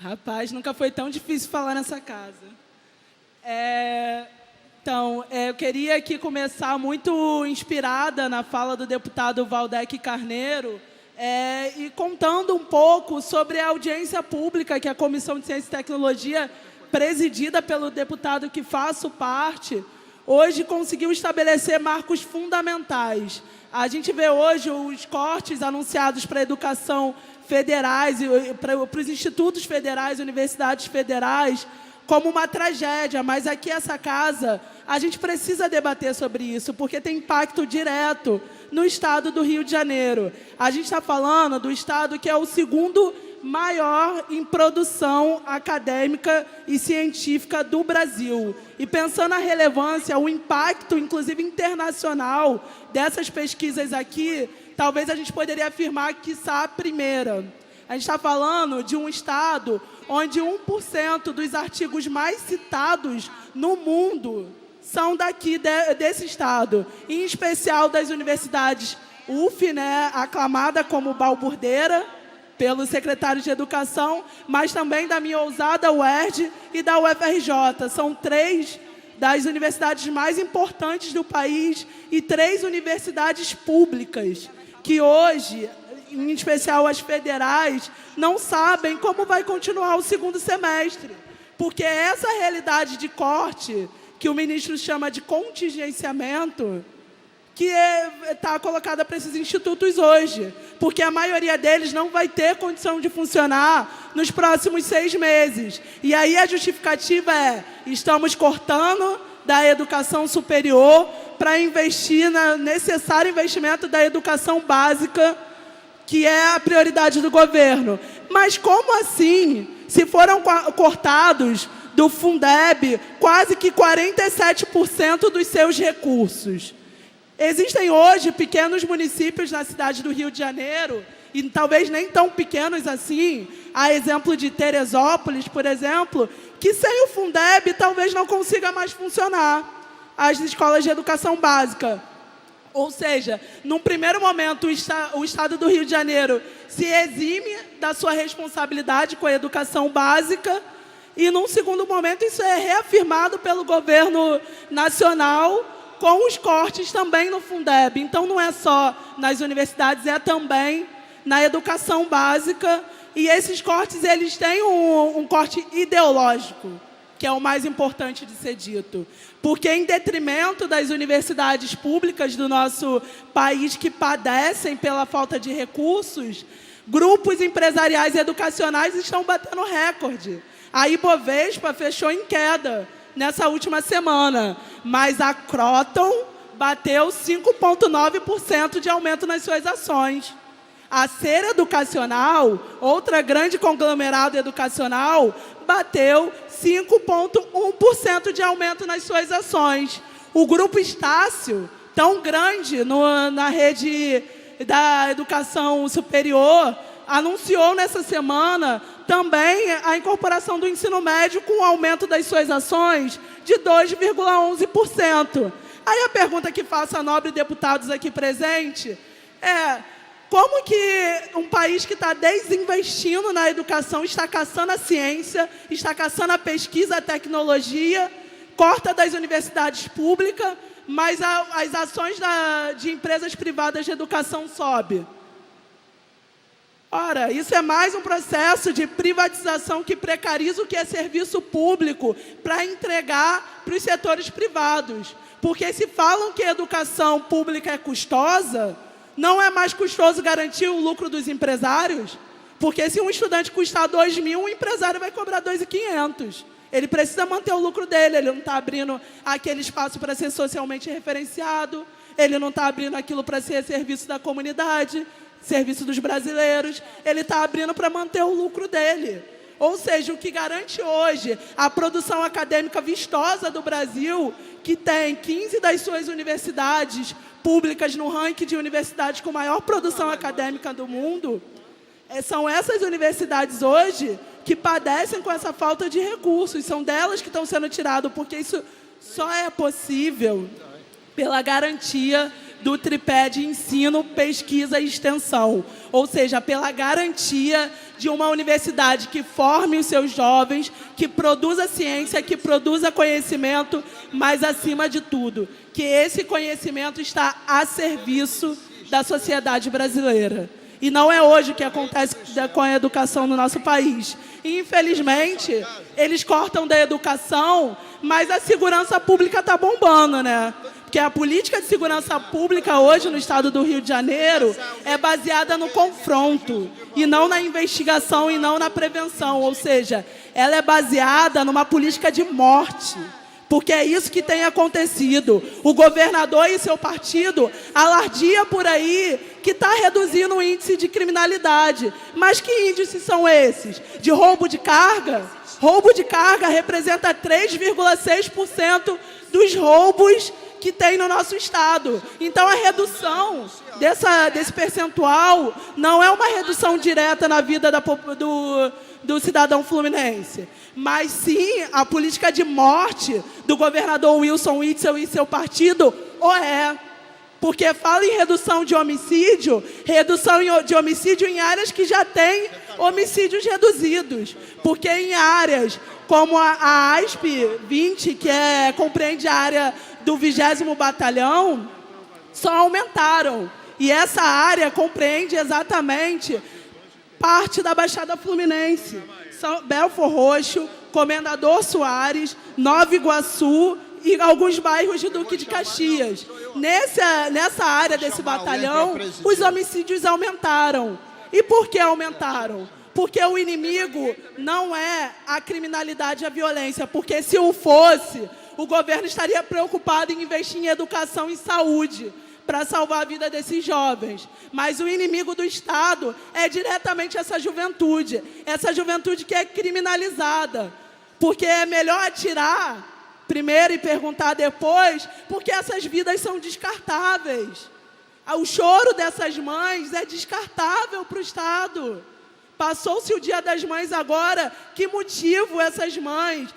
Rapaz, nunca foi tão difícil falar nessa casa. Eu queria aqui começar muito inspirada na fala do deputado Valdec Carneiro, e contando um pouco sobre a audiência pública que a Comissão de Ciência e Tecnologia, presidida pelo deputado que faço parte, hoje conseguiu estabelecer marcos fundamentais. A gente vê hoje os cortes anunciados para a educação federais, para os institutos federais, universidades federais, como uma tragédia, mas aqui essa casa, a gente precisa debater sobre isso, porque tem impacto direto no estado do Rio de Janeiro. A gente está falando do estado que é o segundo maior em produção acadêmica e científica do Brasil. E pensando na relevância, o impacto, inclusive internacional, dessas pesquisas aqui, talvez a gente poderia afirmar que quiçá a primeira. A gente está falando de um estado onde 1% dos artigos mais citados no mundo são daqui, desse estado, em especial das universidades UF, aclamada como balburdeira pelo secretário de Educação, mas também da minha ousada UERJ e da UFRJ. São 3 das universidades mais importantes do país e 3 universidades públicas que hoje, em especial as federais, não sabem como vai continuar o segundo semestre. Porque essa realidade de corte, que o ministro chama de contingenciamento, que está colocada para esses institutos hoje. Porque a maioria deles não vai ter condição de funcionar nos próximos 6 meses. E aí a justificativa é: estamos cortando da educação superior para investir no necessário investimento da educação básica, que é a prioridade do governo. Mas como assim, se foram cortados do Fundeb quase que 47% dos seus recursos? Existem hoje pequenos municípios na cidade do Rio de Janeiro, e talvez nem tão pequenos assim, a exemplo de Teresópolis, por exemplo, que sem o Fundeb talvez não consiga mais funcionar as escolas de educação básica. Ou seja, num primeiro momento, o Estado do Rio de Janeiro se exime da sua responsabilidade com a educação básica e, num segundo momento, isso é reafirmado pelo governo nacional com os cortes também no Fundeb. Então, não é só nas universidades, é também na educação básica. E esses cortes, eles têm um corte ideológico, que é o mais importante de ser dito. Porque, em detrimento das universidades públicas do nosso país que padecem pela falta de recursos, grupos empresariais e educacionais estão batendo recorde. A Ibovespa fechou em queda nessa última semana, mas a Croton bateu 5,9% de aumento nas suas ações. A Ser Educacional, outra grande conglomerado educacional, bateu 5,1% de aumento nas suas ações. O Grupo Estácio, tão grande na rede da educação superior, anunciou nessa semana também a incorporação do ensino médio com o aumento das suas ações de 2,11%. Aí a pergunta que faço a nobre deputados aqui presente é: como que um país que está desinvestindo na educação, está caçando a ciência, está caçando a pesquisa, a tecnologia, corta das universidades públicas, mas as ações de empresas privadas de educação sobem? Ora, isso é mais um processo de privatização que precariza o que é serviço público para entregar para os setores privados. Porque se falam que a educação pública é custosa, não é mais custoso garantir o lucro dos empresários? Porque se um estudante custar 2.000, o empresário vai cobrar 2.500. Ele precisa manter o lucro dele, ele não está abrindo aquele espaço para ser socialmente referenciado, ele não está abrindo aquilo para ser serviço da comunidade, serviço dos brasileiros, ele está abrindo para manter o lucro dele. Ou seja, o que garante hoje a produção acadêmica vistosa do Brasil, que tem 15 das suas universidades públicas no ranking de universidades com maior produção acadêmica do mundo, são essas universidades hoje que padecem com essa falta de recursos, são delas que estão sendo tirados, porque isso só é possível pela garantia do tripé de ensino, pesquisa e extensão. Ou seja, pela garantia de uma universidade que forme os seus jovens, que produza ciência, que produza conhecimento, mas, acima de tudo, que esse conhecimento está a serviço da sociedade brasileira. E não é hoje o que acontece com a educação no nosso país. E, infelizmente, eles cortam da educação, mas a segurança pública está bombando, né? Porque a política de segurança pública hoje no estado do Rio de Janeiro é baseada no confronto, e não na investigação e não na prevenção. Ou seja, ela é baseada numa política de morte. Porque é isso que tem acontecido. O governador e seu partido alardia por aí que está reduzindo o índice de criminalidade. Mas que índices são esses? De roubo de carga? Roubo de carga representa 3,6% dos roubos que tem no nosso estado. Então, a redução desse percentual não é uma redução direta na vida do cidadão fluminense, mas sim a política de morte do governador Wilson Witzel e seu partido porque fala em redução de homicídio em áreas que já têm homicídios reduzidos, porque em áreas como a ASP 20, que compreende a área do 20º Batalhão, só aumentaram, e essa área compreende exatamente parte da Baixada Fluminense, Belfor Roxo, Comendador Soares, Nova Iguaçu e alguns bairros de Duque de Caxias. Nessa área desse batalhão, os homicídios aumentaram. E por que aumentaram? Porque o inimigo não é a criminalidade e a violência, porque se o fosse, o governo estaria preocupado em investir em educação e saúde, para salvar a vida desses jovens. Mas o inimigo do Estado é diretamente essa juventude que é criminalizada. Porque é melhor atirar primeiro e perguntar depois, porque essas vidas são descartáveis. O choro dessas mães é descartável para o Estado. Passou-se o Dia das Mães agora, que motivo essas mães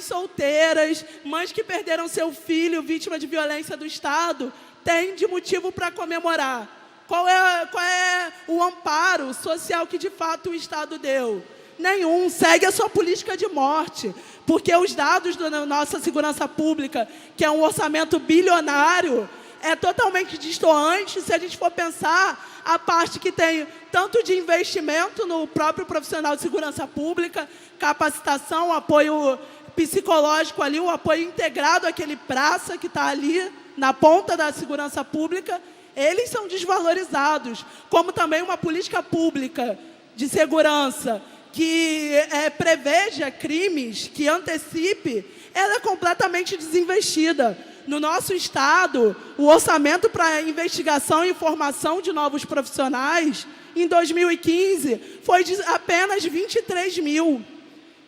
solteiras, mães que perderam seu filho vítima de violência do Estado, tem de motivo para comemorar? Qual é o amparo social que, de fato, o Estado deu? Nenhum. Segue a sua política de morte. Porque os dados da nossa segurança pública, que é um orçamento bilionário, é totalmente distoante se a gente for pensar a parte que tem tanto de investimento no próprio profissional de segurança pública, capacitação, apoio psicológico ali, o apoio integrado àquele praça que está ali, na ponta da segurança pública, eles são desvalorizados, como também uma política pública de segurança que preveja crimes, que antecipe, ela é completamente desinvestida. No nosso estado, o orçamento para investigação e formação de novos profissionais, em 2015, foi de apenas 23 mil.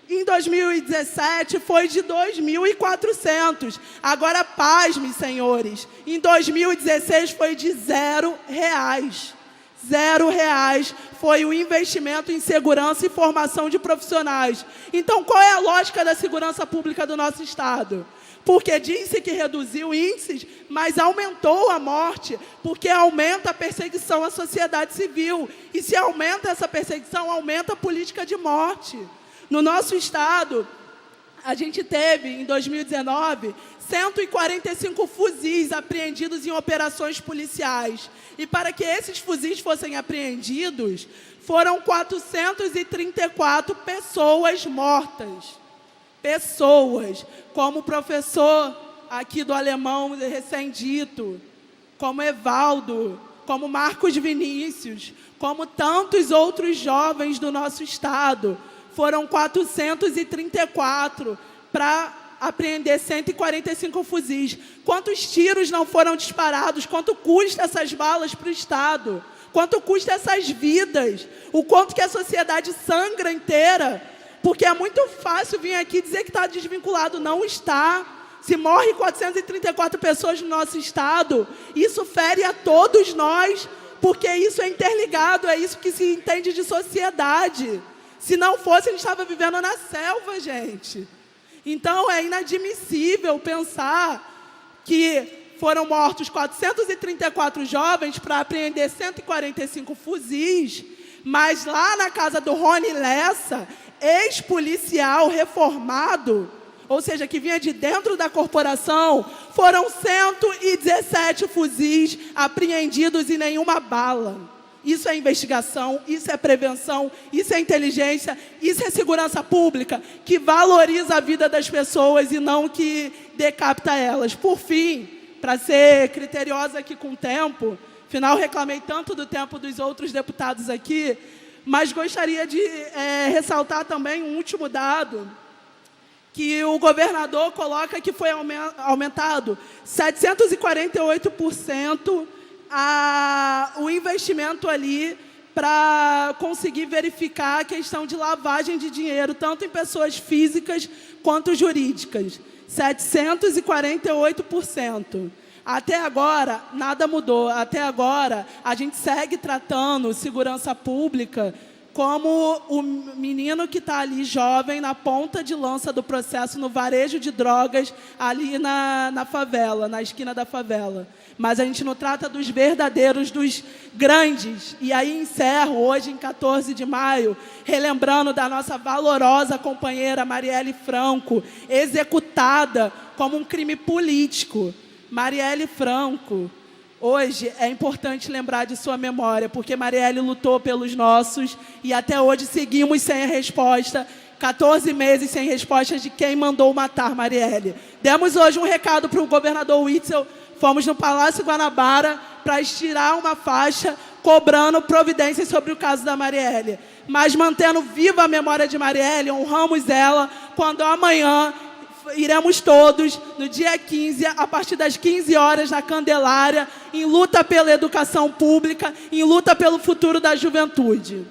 Em 2017, foi de 2.400. Agora, pasme, senhores, em 2016 foi de R$0. R$0 foi o investimento em segurança e formação de profissionais. Então, qual é a lógica da segurança pública do nosso estado? Porque disse que reduziu índices, mas aumentou a morte, porque aumenta a perseguição à sociedade civil. E se aumenta essa perseguição, aumenta a política de morte. No nosso estado, a gente teve, em 2019, 145 fuzis apreendidos em operações policiais. E para que esses fuzis fossem apreendidos, foram 434 pessoas mortas. Pessoas, como o professor aqui do alemão recém-dito, como Evaldo, como Marcos Vinícius, como tantos outros jovens do nosso estado. Foram 434 para apreender 145 fuzis. Quantos tiros não foram disparados? Quanto custa essas balas para o Estado? Quanto custa essas vidas? O quanto que a sociedade sangra inteira? Porque é muito fácil vir aqui dizer que está desvinculado. Não está. Se morre 434 pessoas no nosso Estado, isso fere a todos nós, porque isso é interligado, é isso que se entende de sociedade. Se não fosse, a gente estava vivendo na selva, gente. Então, é inadmissível pensar que foram mortos 434 jovens para apreender 145 fuzis, Mas lá na casa do Rony Lessa, ex-policial reformado, ou seja, que vinha de dentro da corporação, foram 117 fuzis apreendidos e nenhuma bala. Isso é investigação, isso é prevenção, isso é inteligência, isso é segurança pública, que valoriza a vida das pessoas e não que decapita elas. Por fim, para ser criteriosa aqui com o tempo, afinal reclamei tanto do tempo dos outros deputados aqui, mas gostaria de ressaltar também um último dado, que o governador coloca que foi aumentado 748% o investimento ali para conseguir verificar a questão de lavagem de dinheiro, tanto em pessoas físicas quanto jurídicas. 748%. Até agora, nada mudou. Até agora, a gente segue tratando segurança pública como o menino que está ali jovem, na ponta de lança do processo, no varejo de drogas, ali na favela, na esquina da favela. Mas a gente não trata dos verdadeiros, dos grandes. E aí encerro hoje, em 14 de maio, relembrando da nossa valorosa companheira Marielle Franco, executada como um crime político. Marielle Franco, hoje é importante lembrar de sua memória, porque Marielle lutou pelos nossos e até hoje seguimos sem a resposta, 14 meses sem resposta de quem mandou matar Marielle. Demos hoje um recado para o governador Witzel, fomos no Palácio Guanabara para estirar uma faixa cobrando providências sobre o caso da Marielle. Mas mantendo viva a memória de Marielle, honramos ela quando amanhã iremos todos, no dia 15, a partir das 15 horas, na Candelária, em luta pela educação pública, em luta pelo futuro da juventude.